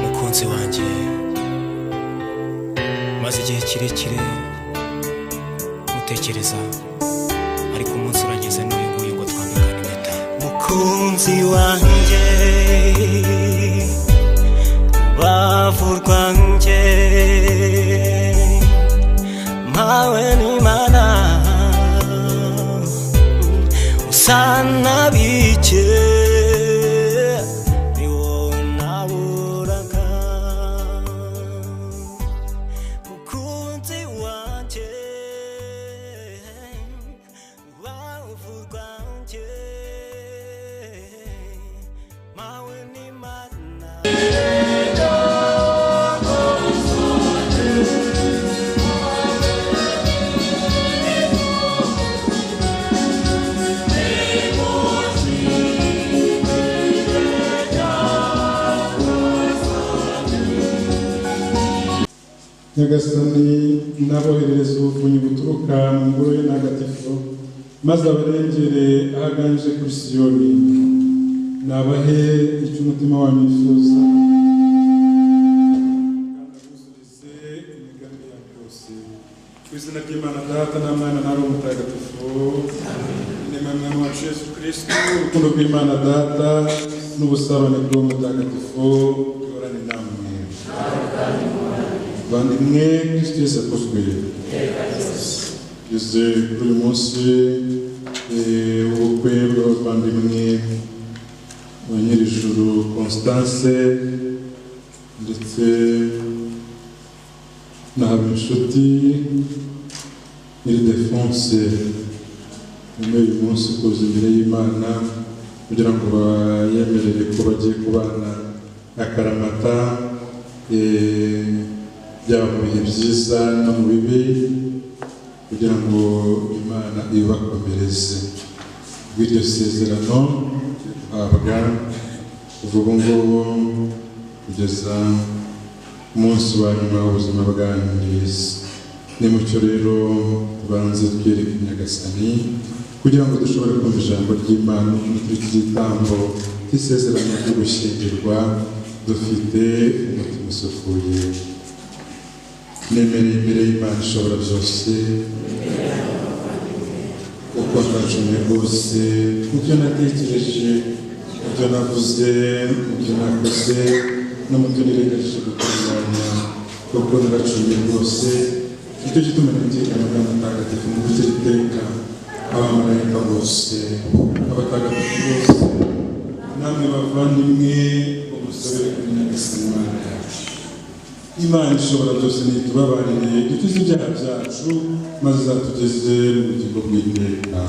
mukunzi wanjye maze igihe kirekire mutekereza, ariko umunsi urageze n'uyu nguyu ngo twambikane impeta. Mukunzi wanjye, rubavu rwanjye, mpawe n'Imana, usa na bike Nyagasani naboherereza ubuvunyi buturuka mu ngoro ye ntagatifu, maze abarengere ahaganje kuri Siyoni, nabahe icyo umutima wanyu wifuza kandi abuzurize imigambi yanyu yose. Ku izina ry'Imana Data na Mwana na Roho Mutagatifu, inema y'Umwami wacu Yesu Kristo, urukundo rw'Imana Data n'ubusabane bw'Uwo Mutagatifu bihorane namwe. Bandimwe Kristo Yesu akozwe. Tugeze kuri uyu munsi ubukwe bw'abavandimwe wa Nyirijuru Constance ndetse na Habinshuti Ildefonse. Nyuma y'uyu munsi kuza imbere y'Imana kugira ngo bayemerere ko bagiye kubana akaramata, byaba mu bihe byiza no mu bibi, kugira ngo Imana ibakomereze. Bw'iryo sezerano habwa kuva ubu ngubu kugeza umunsi wa nyuma w'ubuzima bwanyu bwiza. Nimucyo rero tubanze twiyereke Nyagasani kugira ngo dushobore kumva ijambo ry'Imana n'igitambo cy'isezerano ryo gushyingirwa dufite umutima usukuye. Nemereye imbere y'Imana ishobora byose uko twacumuye rwose, mu byo natekereje, mu byo navuze, mu byo nakoze no mu byo nirengeje gutunganya, kuko naracumuye rwose. Nicyo gituma ntegeka amagambo atagatifu mu buryo iteka abamarayika bose, abatagatifu bose, namwe bavandimwe umusabire kuri Nyagasani Imana yacu. Imana ishobora byose nitubabarire dukize ibyaha byacu, maze izatugeze mu bugingo bw'iteka.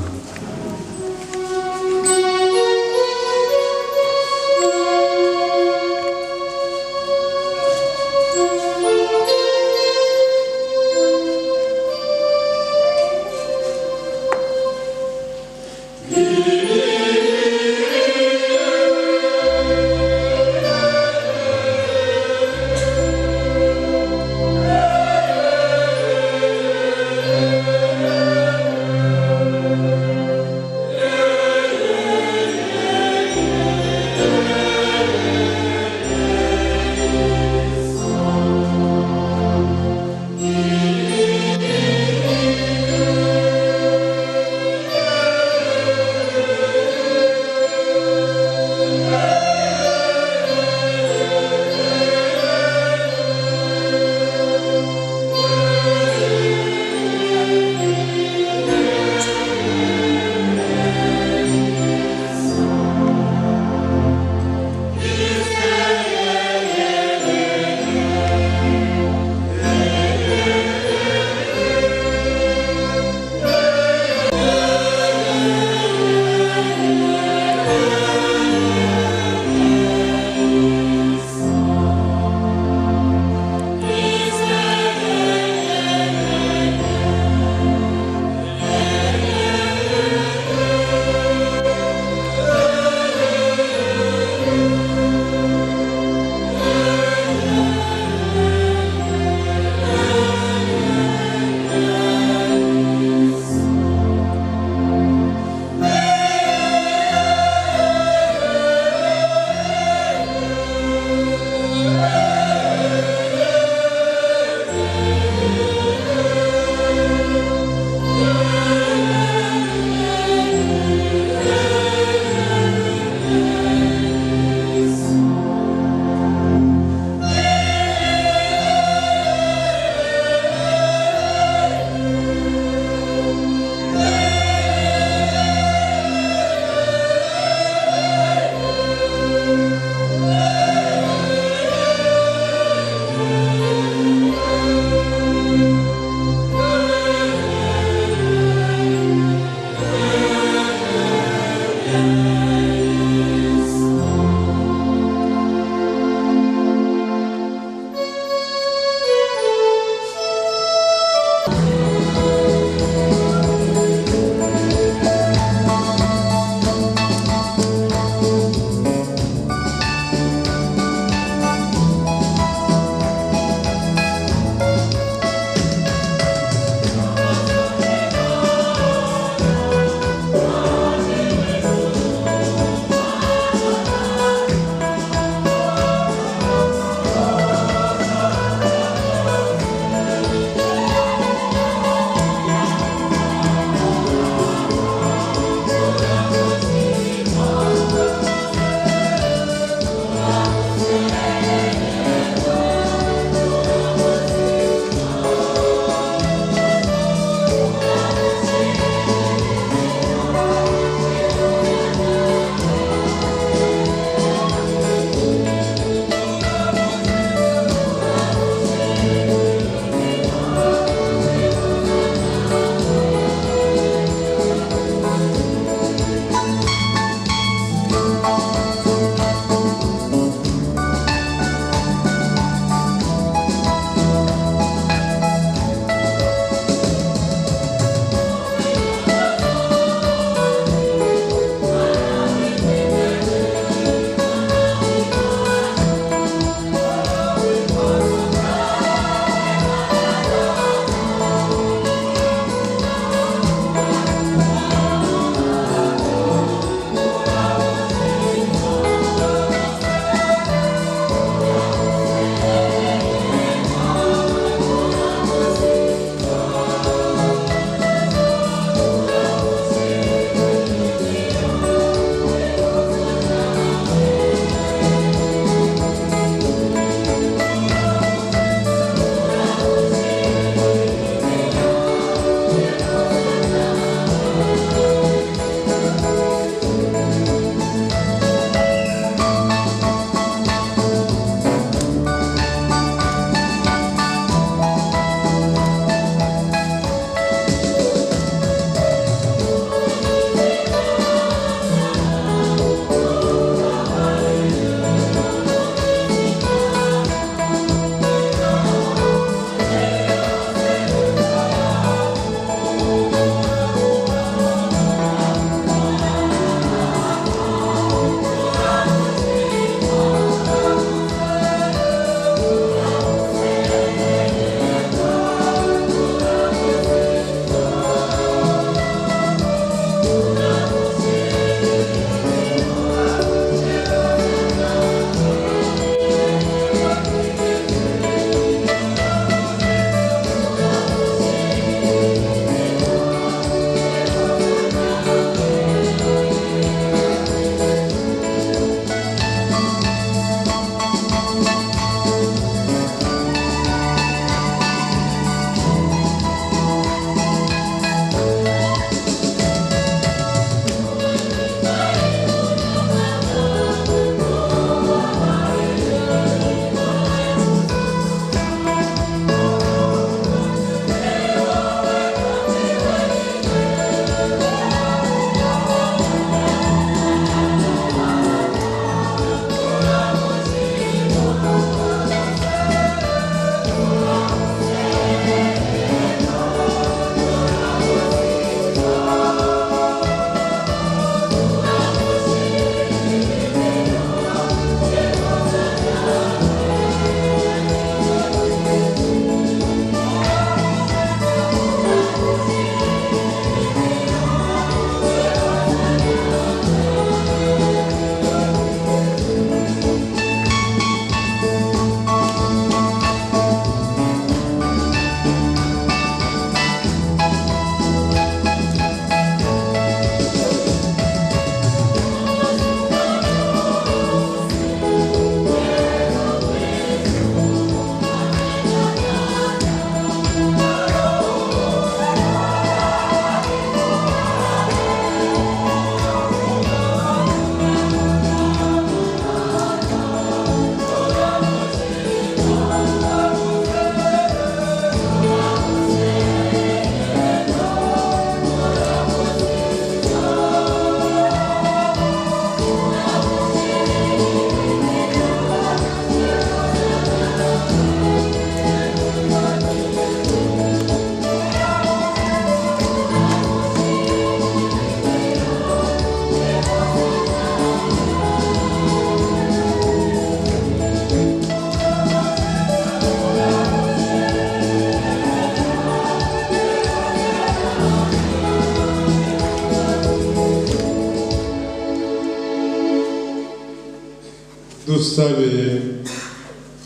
dusabe.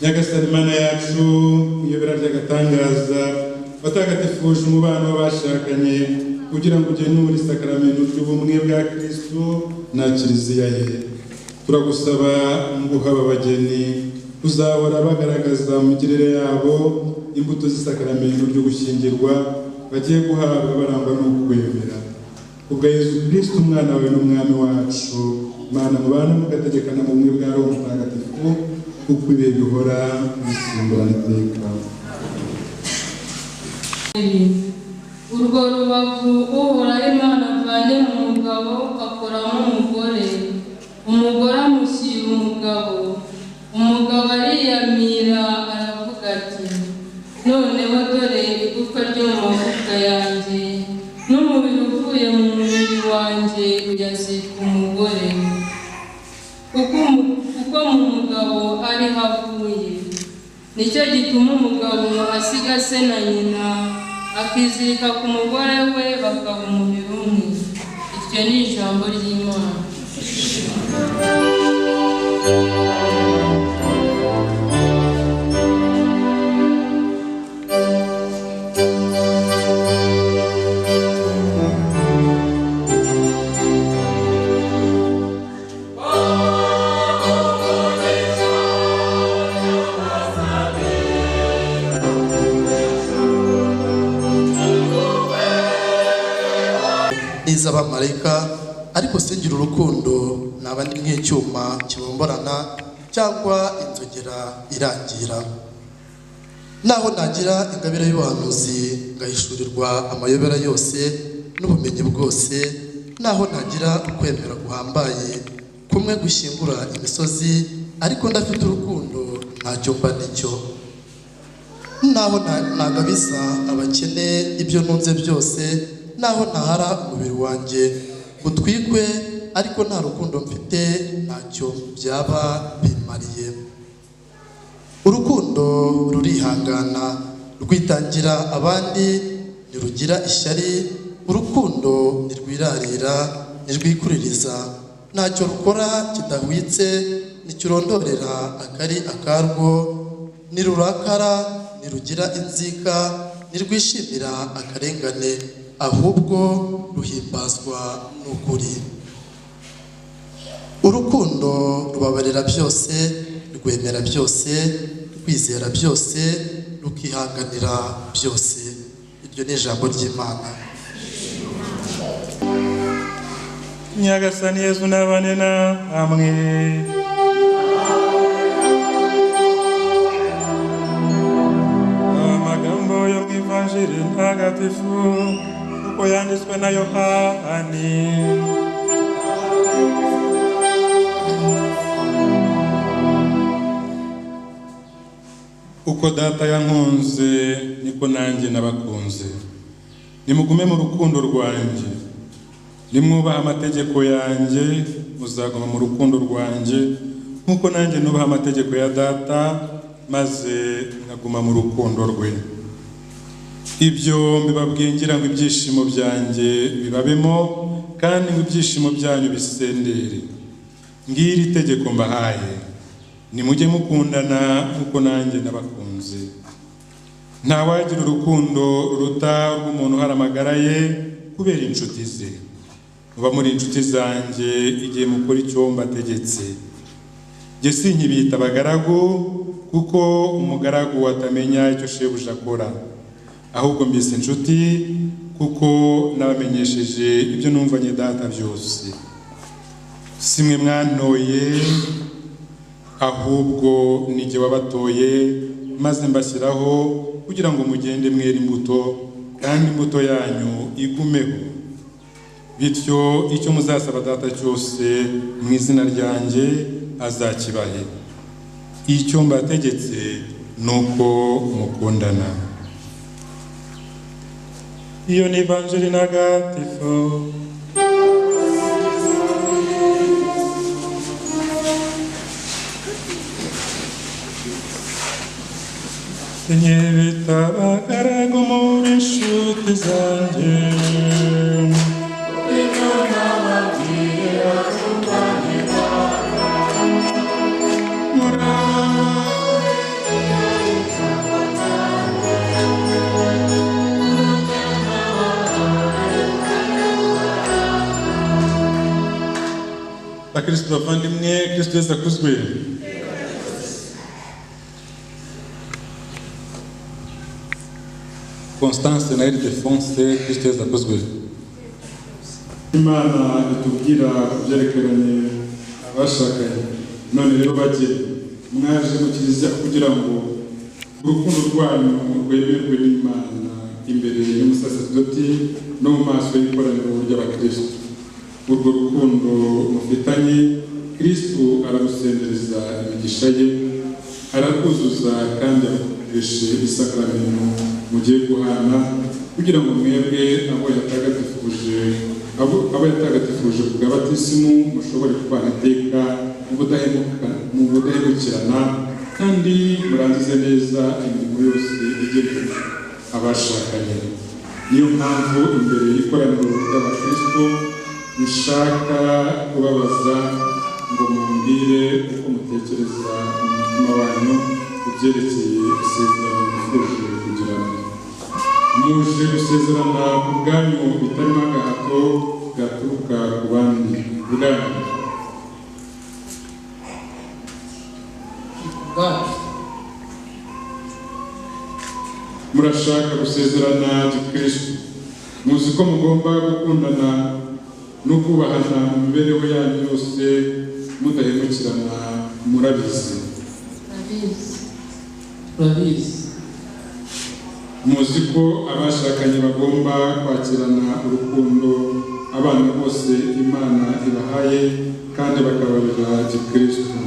Nyagasani Mana yacu, iyobera ry'agatangaza watagatifuje umubano w'abashakanye kugira ngo ugenure isakaramentu ry'ubumwe bwa Kristo na Kiliziya ye. Turagusaba ngo aba bageni uzahora bagaragaza mu migirire yabo imbuto z'isakaramentu ryo gushyingirwa bagiye guhabwa barangwa n'ukwemera. Ubwa Yezu Kristo umwana wawe n'umwami wacu, Mana mubana mugategekana mu bumwe bwa Roho Mutagatifu kuko ibihe bihora bisimburana iteka. Urwo rubavu uhoraho Imana avanye mu mugabo akoramo umugore, umugore amushyira umugabo, umugabo ariyamira aravuga ati noneho dore igufwa ryo mu magufwa yanjye n'umubiri uvuye mu mubiri wanjye uyazika umugore, kuko mu mugabo ariho avuye. Nicyo gituma umugabo asiga se na nyina akizirika ku mugore we bakaba umubiri umwe. Iryo ni ijambo ry'Imana. Abamarayika ariko singira urukundo naba ndi nk'icyuma kibomborana cyangwa inzogera irangira. Naho nagira ingabire y'ubuhanuzi ngahishurirwa amayobera yose n'ubumenyi bwose, naho nagira ukwemera guhambaye kumwe gushyingura imisozi, ariko ndafite urukundo ntacyo mba nicyo. Naho nagabiza abakene ibyo ntunze byose, naho ntahara umubiri wanjye utwikwe, ariko nta rukundo mfite ntacyo byaba bimariye. Urukundo rurihangana, rwitangira abandi, ntirugira ishyari. Urukundo ntirwirarira, ntirwikuririza, ntacyo rukora kidahwitse, ntikirondorera akari akarwo, ntirurakara, ntirugira inzika, ntirwishimira akarengane, ahubwo ruhimbazwa n'ukuri. Urukundo rubabarira byose, rwemera byose, rwizera byose, rukihanganira byose. Iryo ni ijambo ry'Imana. Nyagasani Yezu nabane namwe. Amagambo yo mu Ivanjiri ntagatifu uko yanditswe na Yohani. Uko data yankunze niko nanjye nabakunze. Nimugume mu rukundo rwanjye. Nimwubaha amategeko yanjye muzaguma mu rukundo rwanjye, nkuko nanjye nubaha amategeko ya data maze nkaguma mu rukundo rwe. Ibyo mbibabwiye ngira ngo ibyishimo byanjye bibabemo, kandi ngo ibyishimo byanyu bisendere. Ngiri itegeko mbahaye, nimujye mukundana nkuko nanjye nabakunze. Ntawagira urukundo ruruta rw'umuntu uhara amagara ye kubera inshuti ze. Muba muri inshuti zanjye igihe mukora icyo mbategetse. Jye sinkibita abagaragu, kuko umugaragu atamenya icyo shebuja akora, ahubwo mbise inshuti kuko nabamenyesheje ibyo numvanye data byose. Simwe mwantoye, ahubwo ni jye wabatoye, maze mbashyiraho kugira ngo mugende mwera imbuto, kandi imbuto yanyu igumeho. Bityo icyo muzasaba data cyose mu izina ryanjye azakibahe. Icyo mbategetse nuko mukundana. Iyo ni Ivanjiri ntagatifu. Nyibita abagaragu mu inshuti zanjye. bakristo bavandimwe, Kristo Yesu akuzwe. Constance na Ildefonse, Kristo Yesu akuzwe. Imana itubwira kubyerekeranye abashakanye. None rero bajye mwaje mu kiliziya kugira ngo urukundo rwanyu rwemerwe n'Imana imbere y'umusaserdoti no mu maso y'ikoraniro ry'abakristo. Urwo rukundo mufitanye Kristo ararusendereza imigisha ye, arakuzuza kandi arukoreshe isakaramentu mugiye guhana, kugira ngo mwebwe abo yatagatifuje ku bw'abatisimu mushobore kubana iteka mu budahemukirana, kandi murangize neza imirimo yose igenewe abashakanye. Niyo mpamvu imbere y'ikoraniro ry'abakristo mushaka kubabaza ngo mumbwire uko mutekereza mu mutima wanyu kubyerekeye isezerano mwifuje kugirana. Muje gusezerana ku bwanyu bitarimo agahato gaturuka ku bandi bwanyu. Murashaka gusezerana Gikristo, muzi ko mugomba gukundana no kubahana mu mibereho yanyu yose mudahemukirana. Murabizi. Muzi ko abashakanye bagomba kwakirana urukundo abana bose Imana ibahaye kandi bakabarira Gikristo.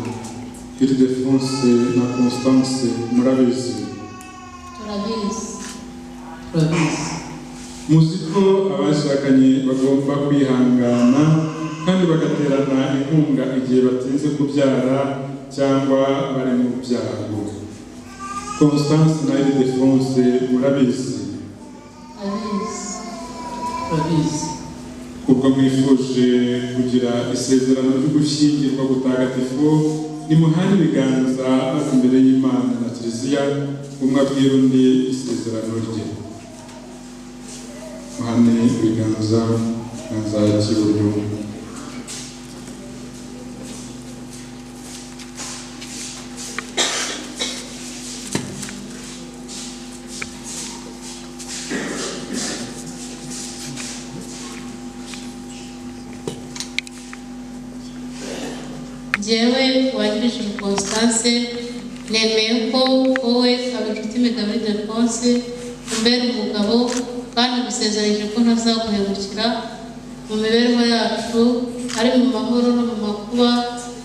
Ildefonse na Constance, murabizi. Muzi ko abashakanye bagomba kwihangana kandi bagaterana inkunga igihe batinze kubyara cyangwa bari mu byago. Constance na Ildefonse, murabizi. Ubwo mwifuje kugira isezerano ryo gushyingirwa gutagatifu, nimuhane ibiganza maze imbere y'Imana na Kiliziya umwe abwira undi isezerano rye. Muhane ibiganza cy'iburyo. Jewe wagirije Constance, nemeye ko wowe Habinshuti Migabo Ildefonse umbera umugabo, kandi gusezeranyije ko ntazaguhemukira mu mibereho yacu, ari mu mahoro no mu makuba,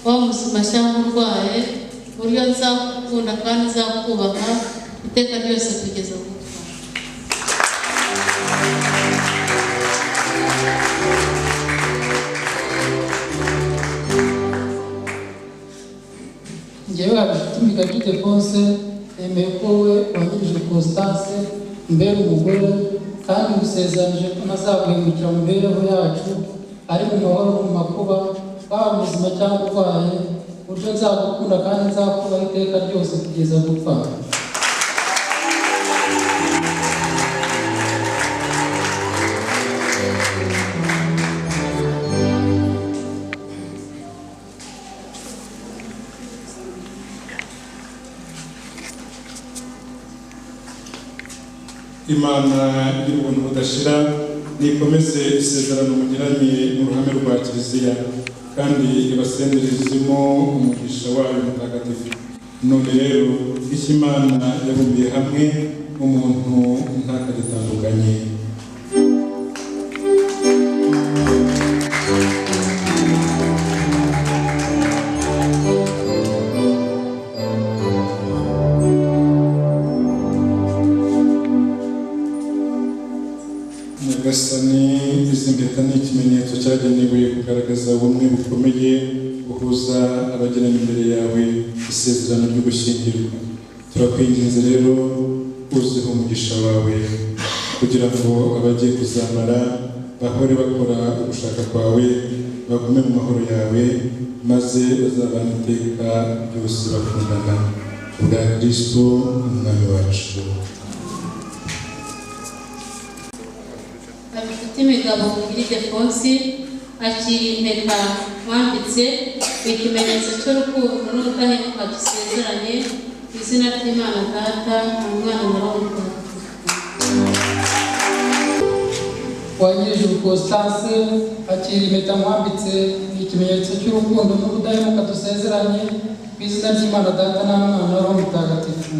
waba muzima cyangwa urwaye, ku buryo nzakukunda kandi nzakubaha iteka ryose kugeza gupfa. Njyewe Habinshuti Migabo Ildefonse, nemeye ko wowe wagirije Constance umbera umugore, kandi gusezeranyije ko ntazaguhemukira mu mibereho yacu, ari mu mahoro no mu makuba, waba muzima cyangwa urwaye, ku buryo nzagukunda kandi nzakubaha iteka ryose kugeza gupfa. Imana y'ubuntu budashira nikomeze isezerano mugiranye mu ruhame rwa Kiliziya, kandi ibasenderezemo umugisha wayo mutagatifu. None rero icyo Imana yabumbiye hamwe umuntu ntakagitandukanye. Nyagasani, izi mpeta ni ikimenyetso cyagenewe kugaragaza ubumwe bukomeye buhuza abagirana imbere yawe isezerano ryo gushyingirwa. Turakwinginze rero uziho umugisha wawe, kugira ngo abagiye kuzamara bahore bakora ugushaka kwawe, bagume mu mahoro yawe, maze bazabana iteka ryose bakundana. Kubwa Kristo umwami wacu. Habinshuti Migabo Ildefonse akira impeta mwambitse ikimenyetso cy'urukundo n'ubudahemuka dusezeranye ku izina ry'Imana Data n'Umwana na Roho Mutagatifu. Uwanyirije Constance akira impeta mwambitse ikimenyetso cy'urukundo n'ubudahemuka dusezeranye ku izina ry'Imana Data n'Umwana na Roho Mutagatifu.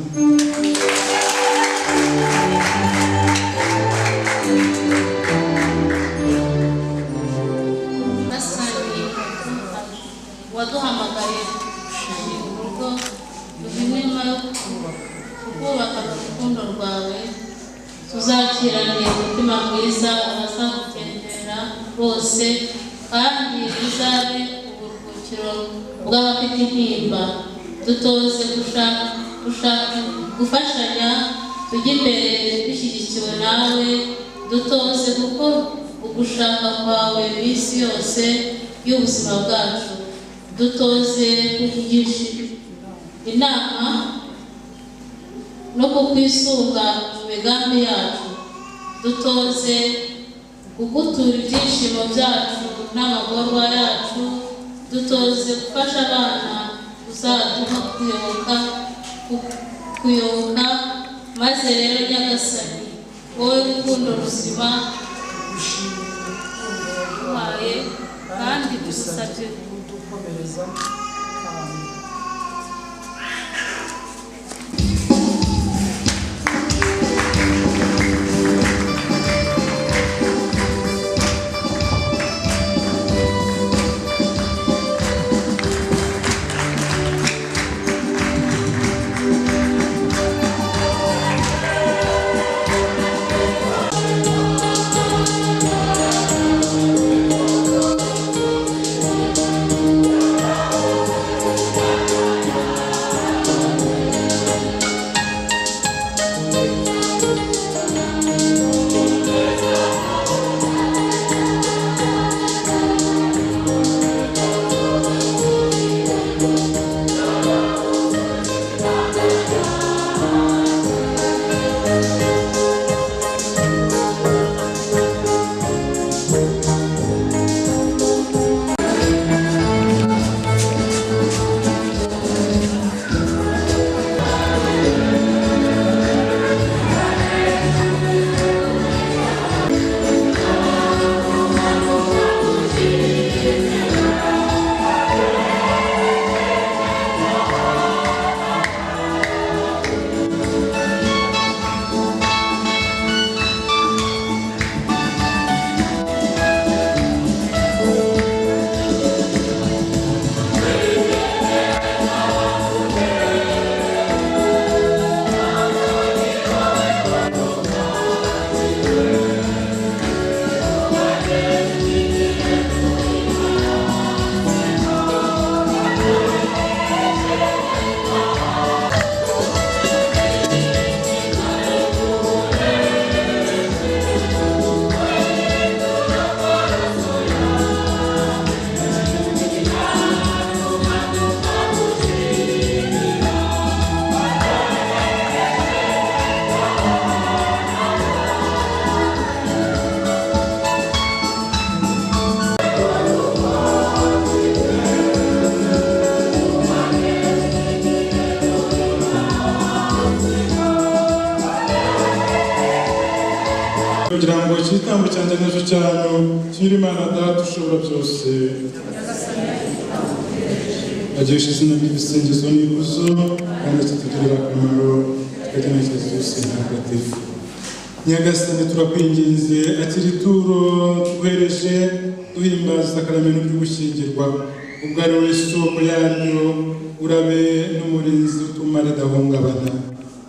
waduhamagaye mu rugo duhinema yo kubaka urukundo rwawe tuzakirane umutima mwiza abazakugendera bose kandi bizabe uburuhukiro bw'abafite intimba dutoze gufashanya tujye imbere dushyigikiwe nawe dutoze kuko ugushaka kwawe iminsi yose y'ubuzima bwacu dutoze kukugisha inama no kukwisunga mu migambi yacu dutoze kugutura ibyishimo byacu n'amagorwa yacu dutoze gufasha abana uzaduha kuyoboka maze rero Nyagasani wowe rukundo ruzima uhaye kandi dusabye kudukomereza. kugira ngo igitambo cyanjye n'ejo cyanyu kiri Imana Data ushobora byose agisha izina ry'ibisingizo n'ikuzo kandi kitugirira akamaro tukagenekereza byose ntagatifu. Nyagasani turakwinginze akiri ituro duhereje duhimbaza isakaramentu ry'ugushyingirwa ubwo ari we soko yaryo urabe n'umurinzi utuma ridahungabana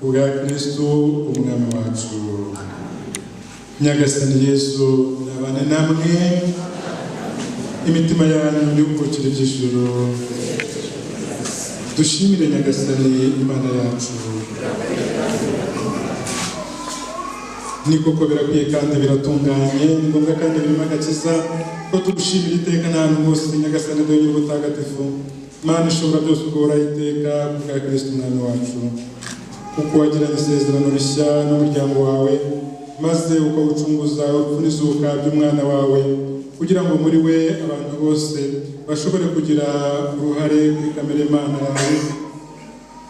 ubwa Kristo umwami wacu. Nyagasani Yesu nabane namwe imitima yanyu y'ukukira iby'ijuru dushimire Nyagasani Imana yacu. Ni koko birakwiye kandi biratunganye ni ngombwa kandi birimo agakiza ko tugushimira iteka n'ahantu hose Nyagasani duhe ubutagatifu Mana ishobora byose ugahora iteka kubwa Kristo umwami wacu kuko wagiranye isezerano rishya n'umuryango wawe maze ukawucunguza urupfu n'izuka by'umwana wawe kugira ngo muri we abantu bose bashobore kugira uruhare kuri kamere Mana yawe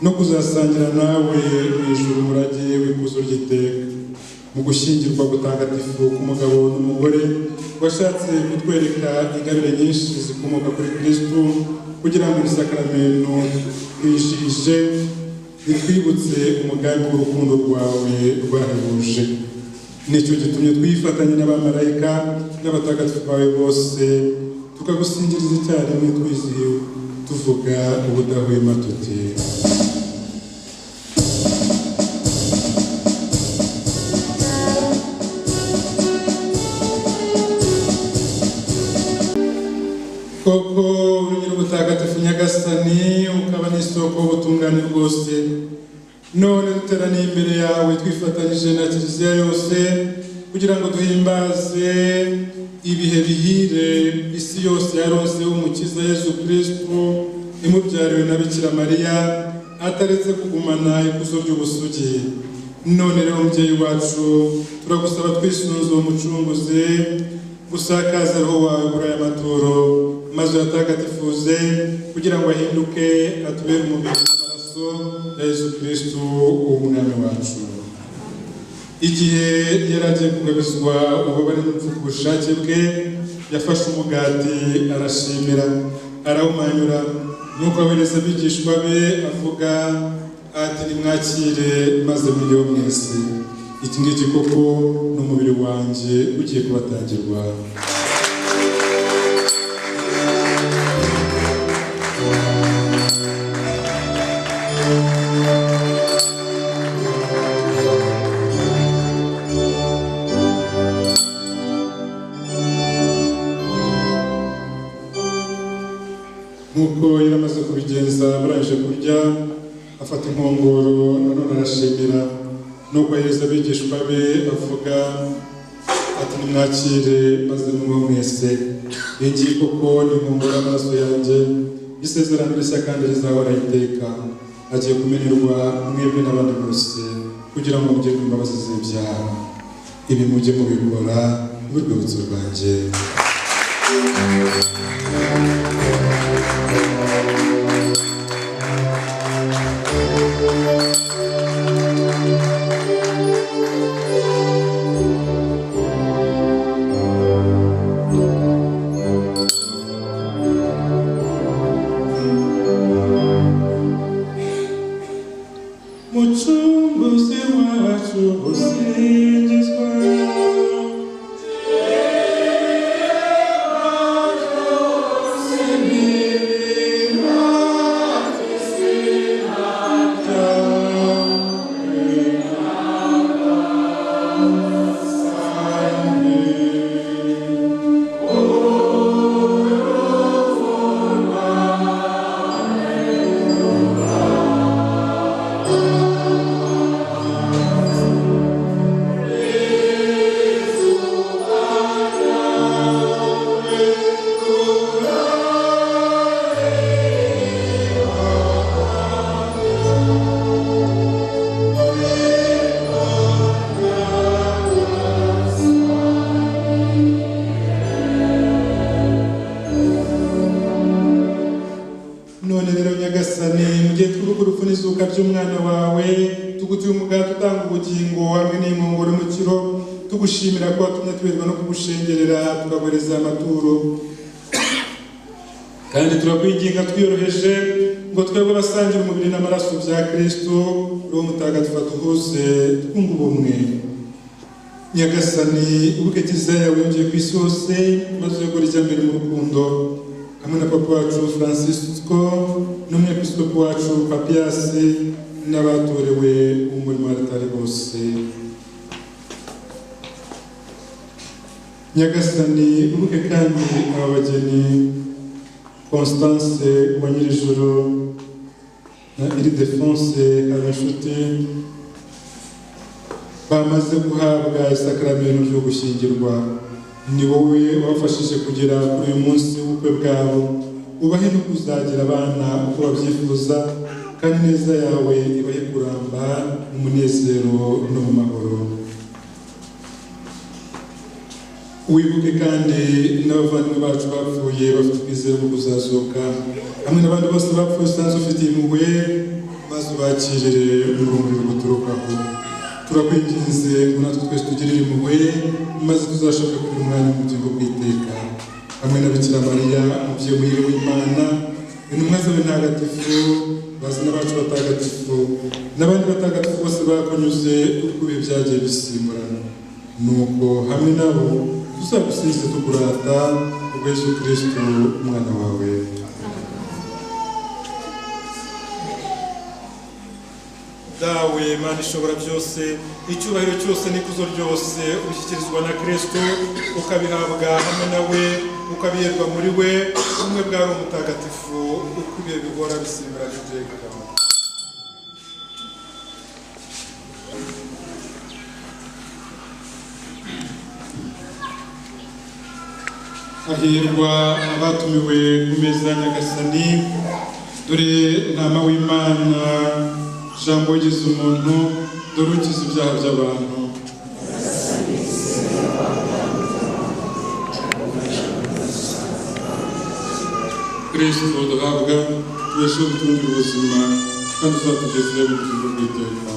no kuzasangira nawe mu ijuru umurage w'ikuzo ry'iteka. Mu gushyingirwa gutagatifu k'umugabo n'umugore washatse kutwereka ingabire nyinshi zikomoka kuri Kristo, kugira ngo iri sakramento twishije ritwibutse umugambi w'urukundo rwawe rwahebuje. Nicyo gitumye twifatanya n'abamarayika n'abatagatifu bawe bose tukagusingiriza icyarimwe twizihiwe tuvuga ubudahwema tuti: koko urugero ubutagatifu Nyagasani ukaba n'isoko y'ubutungane bwose, none duteraniye imbere yawe twifatanyije na Kiliziya yose kugira ngo duhimbaze ibihe bihire isi yose yaronse umukiza Yesu Kristo imubyariwe na Bikira Mariya ataretse kugumana ikuzo ry'ubusugi. None rero mubyeyi wacu turagusaba twisunze uwo mucunguzi gusakaza roho wawe kuri aya maturo, maze uyatagatifuze kugira ngo ahinduke atubere umubiri n'amaraso ya Yesu Kristo umwami wacu. Igihe yari agiye kugabizwa ububabare n'urupfu ku bushake bwe, yafashe umugati arashimira arawumanyura, nuko abereza abigishwa be avuga ati: nimwakire maze muryeho mwese, iki ngiki koko ni umubiri wanjye ugiye kubatangirwa. Nuko yari amaze kubigenza barangije kurya, afata inkongoro nanone arashimira, nuko ahereza abigishwa be avuga ati: nimwakire maze munyweho mwese, iyi ngiyi koko ni inkongoro y'amaraso yanjye y'isezerano rishya kandi rizahora iteka, agiye kumenerwa mwebwe n'abandi bose kugira ngo mugirwe imbabazi z'ibyaha. Ibi mujye mubikora nk'urwibutso rwanjye. Mucunguzi wacu usingizwa, izuka by'umwana wawe, tugutuye umugati utanga ubugingo hamwe n'inkongoro y'umukiro, tugushimira ko watumye tuberwa no kugushengerera tukaguhereza amaturo. Kandi turakwinginga twiyoroheje ngo twebwe abasangira umubiri n'amaraso bya Kristo, Roho Mutagatifu aduhuze twunga ubumwe. Nyagasani ubuke Kiliziya yawe yongeye ku isi hose, maze uyobore ijya mbere mu rukundo, hamwe na papa wacu Francisco n'umwepiskopi wacu Papiasi n'abatorewe umurimo w'abatari bose. Nyagasani ubuke kandi aba bageni Constance wa Nyirijuru na Ildefonse Habinshuti bamaze guhabwa isakramento ryo gushyingirwa. Ni wowe wabafashije kugera kuri uyu munsi w'ubukwe bwabo, ubahe no kuzagira abana uko babyifuza, kandi neza yawe ibahe kuramba mu munezero no mu mahoro. wibuke kandi n'abavandimwe bacu bapfuye bafite ubwizere bwo kuzazuka hamwe n'abandi bose bapfuye usanzwe ufitiye impuhwe maze ubakirire urumuri ruguturukaho. Turakwinginze ngo natwe twese tugirire impuhwe maze tuzashobore kugira umwanya mu bugingo bw'iteka hamwe na Bikira Mariya umubyeyi muhire w'Imana, intumwa zawe ntagatifu, bazina bacu batagatifu n'abandi batagatifu bose bakunyuze uko ibihe byagiye bisimburana, nuko hamwe nabo tuzagusingize tukurata ubwo Yesu Kristo umwana wawe. Dawe Mana ishobora byose, icyubahiro cyose n'ikuzo ryose ubishyikirizwa na Kristo, ukabihabwa hamwe nawe, ukabiherwa muri we, ubumwe bwa Roho Mutagatifu uko ibihe bihora bisimbura iteka. Hahirwa abatumiwe ku meza ya Nyagasani, dore ntama w'Imana, jambo ugize umuntu, dore ukiza ibyaha by'abantu. Kristo duhabwa tubesheho gutungira ubuzima kandi uzatugeze mu bugingo bw'iteka.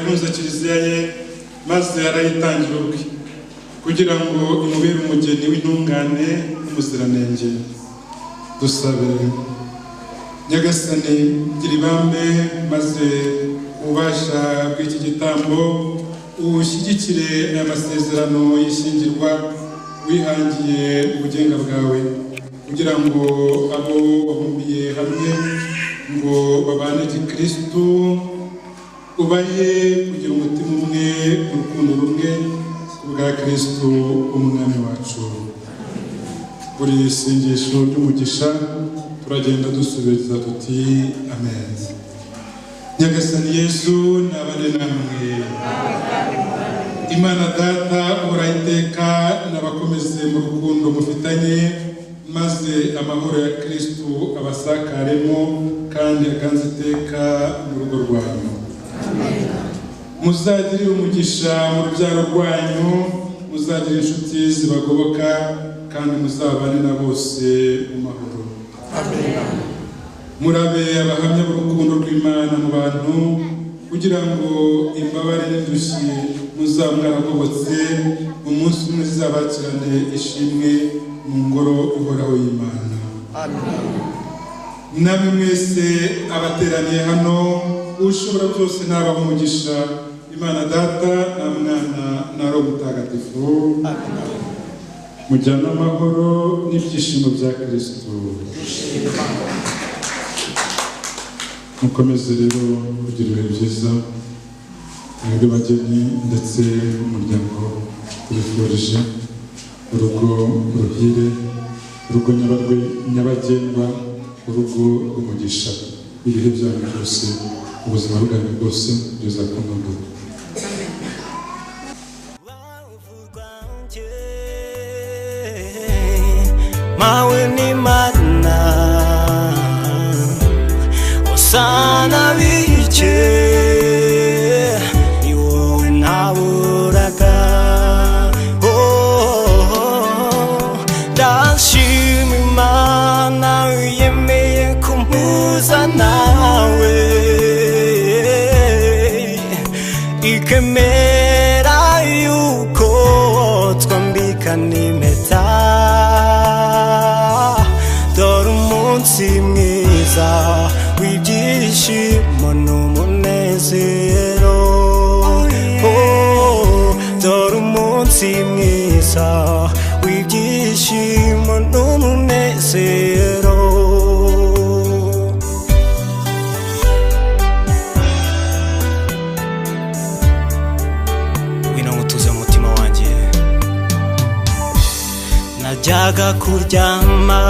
yakunze kiliziya ye maze arayitangira ubwe kugira ngo imubere umugeni w'intungane n'umuziranenge. Dusabe. Nyagasani gira ibambe maze ubasha bw'iki gitambo ushyigikire aya masezerano y'ishyingirwa wihangiye ubugenga bwawe kugira ngo abo wabumbiye hamwe ngo babane Kristo ubaye kugira umutima umwe urukundo rumwe kubwa Kristo umwami wacu. Buri sengesho ry'umugisha turagenda dusubiza tuti amen. Nyagasani Yesu nabane namwe. Imana Data uhora iteka nabakomeze mu rukundo mufitanye maze amahoro ya Kristo abasakaremo kandi aganze iteka mu rugo rwanyu. Muzagirire umugisha mu rubyaro rwanyu, muzagire inshuti zibagoboka kandi muzabane na bose mu mahoro. Murabe abahamya b'urukundo rw'Imana mu bantu kugira ngo imbabare n'indushyi muzaba mwaragobotse umunsi umwe zizabakirane ishimwe mu ngoro ihoraho y'Imana. Namwe mwese abateraniye hano ushobora byose nabaha umugisha Imana Data na Mwana na Roho Mutagatifu. Mujyana amahoro n'ibyishimo bya Kristo. Mukomeze rero kugira ibihe byiza mwebwe bageni ndetse n'umuryango ubifurije urugo ruhire, urugo nyabagendwa, urugo rw'umugisha, ibihe byanyu byose, ubuzima bwanyu bwose bizakunogora. Mawe ni mana osana biche ni wowe naburaga. Ndashima Imana yemeye kumpuza nawe ikemera yuko twambikana impeta. Dore umunsi mwiza w'ibyishimo n'umunezero. Dore umunsi mwiza w'ibyishimo n'umunezero. Wino ngutuze mu mutima wanjye. Najyaga kuryama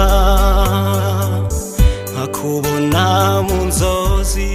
nkakubona mu nzozi.